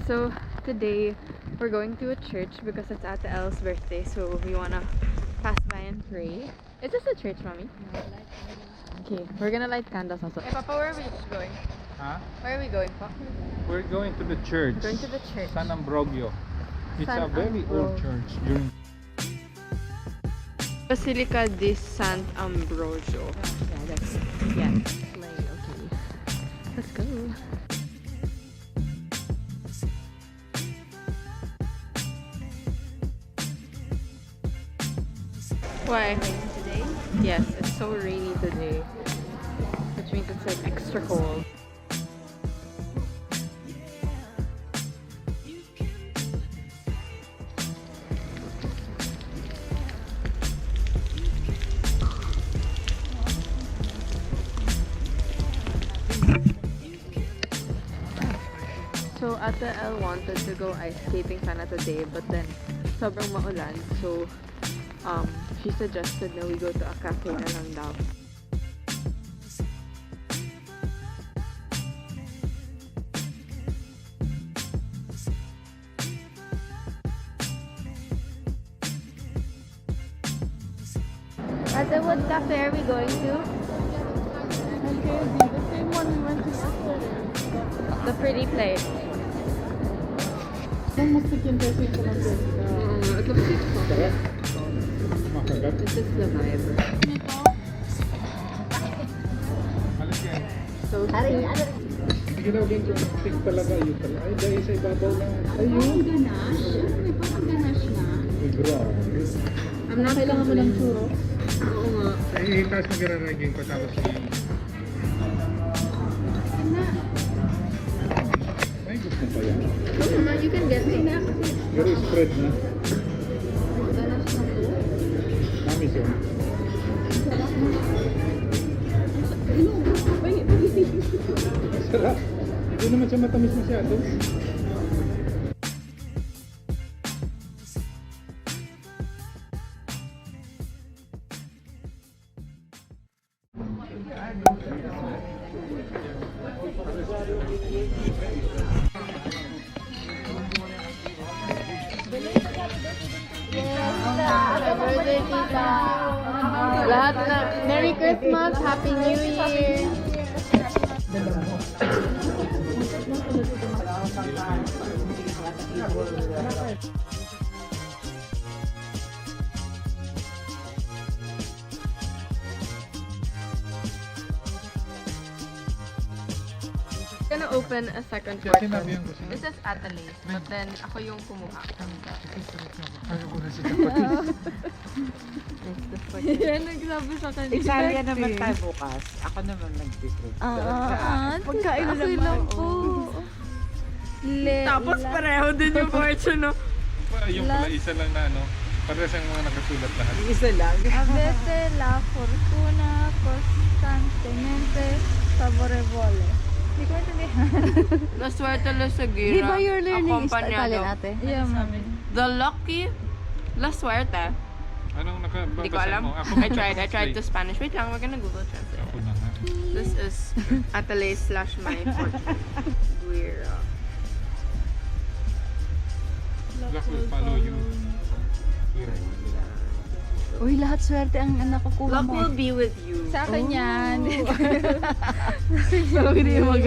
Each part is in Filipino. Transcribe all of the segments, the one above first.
So today we're going to a church because it's Ate Elle's birthday, so we wanna pass by and pray. Is this a church, Mommy? Okay, we're gonna light candles also. Hey Papa, where are we going? Huh? Where are we going, Papa? We're going to the church. We're going to the church. San Ambrogio. It's San a very Ambrogio. old church. During Basilica di Sant Ambrogio. Yeah, that's play. Okay. Let's go. Why? Today? Yes, it's so rainy today, which means it's like extra cold. So Ate Elle wanted to go ice skating sana today, but then sobrang maulan, so she suggested na we go to a cafe na lang daw. Ate, what cafe are we going to? The same one we went to yesterday. The Pretty Place. Saan mas nag-invest yung kumagod? It looks like fun. makagat. This is the vibe. Alis yan. So Sige daw din kung stick talaga yun talaga. Ay, dahil sa ibabaw lang. Ayun. Ganache? May parang ganache na. Ay, grabe. I'm not Kailangan mo ng churro? Oo nga. Ay, itas na ginaragin ko tapos ay, gusto pa yan. No, Mama, you can get it. Pero spread na. Ganache na to? Mami siya. Sarap. Hindi naman siya matamis masyado. Lahat na. Merry Christmas, Happy New Year. I'm gonna open a second Kasi portion. sinabi yung gusto. This is Atalis, but then ako yung kumuha. Ayaw ko na si kapatid. Yan, nagsabi sa kanila. Italian naman tayo bukas. Ako naman nag-decrete. Pagkain na lang po. Tapos pareho din yung portion, no? Yung pala isa lang na ano. Parehas ang mga nakasulat lahat. Isa lang. Avete la fortuna costantemente favorevole. Hindi ko maintindihan. Naswerte la sa gira. Di ba you're learning Italian, ate? Yeah, mami. The lucky, la suerte. Anong Hindi ko nakabasa alam. mo? I tried to Spanish. Wait lang, we're gonna Google Translate. Ako na nga. This is Atalays / my fortune. Guira. Luck will follow you. Here. Uy, lahat swerte ang nakukuha Luck mo. will be with you. Sa akin yan. So, hindi mag...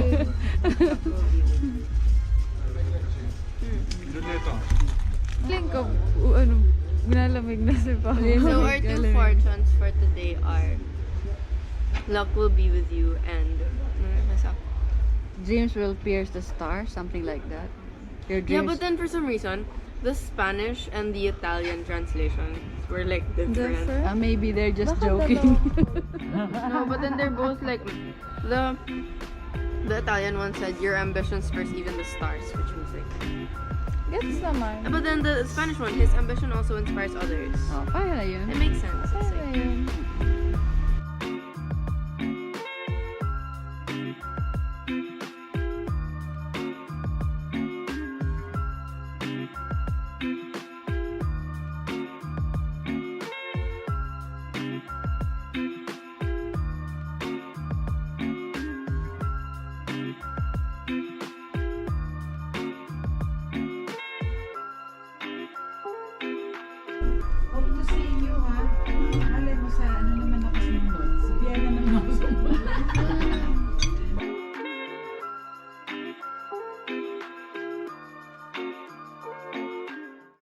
Doon dito. Feeling ko, binalamig na si Papa. So, our two fortunes for today are luck will be with you and Dreams will pierce the star, something like that. Your yeah, dreams. but then for some reason, the Spanish and the Italian translations were like different. Maybe they're just joking. No, but then they're both like the Italian one said your ambitions first, even the stars, which means like. Gets naman. But then the Spanish one, his ambition also inspires others. Oh, kaya na yun. It makes sense. It's Ano like, yun?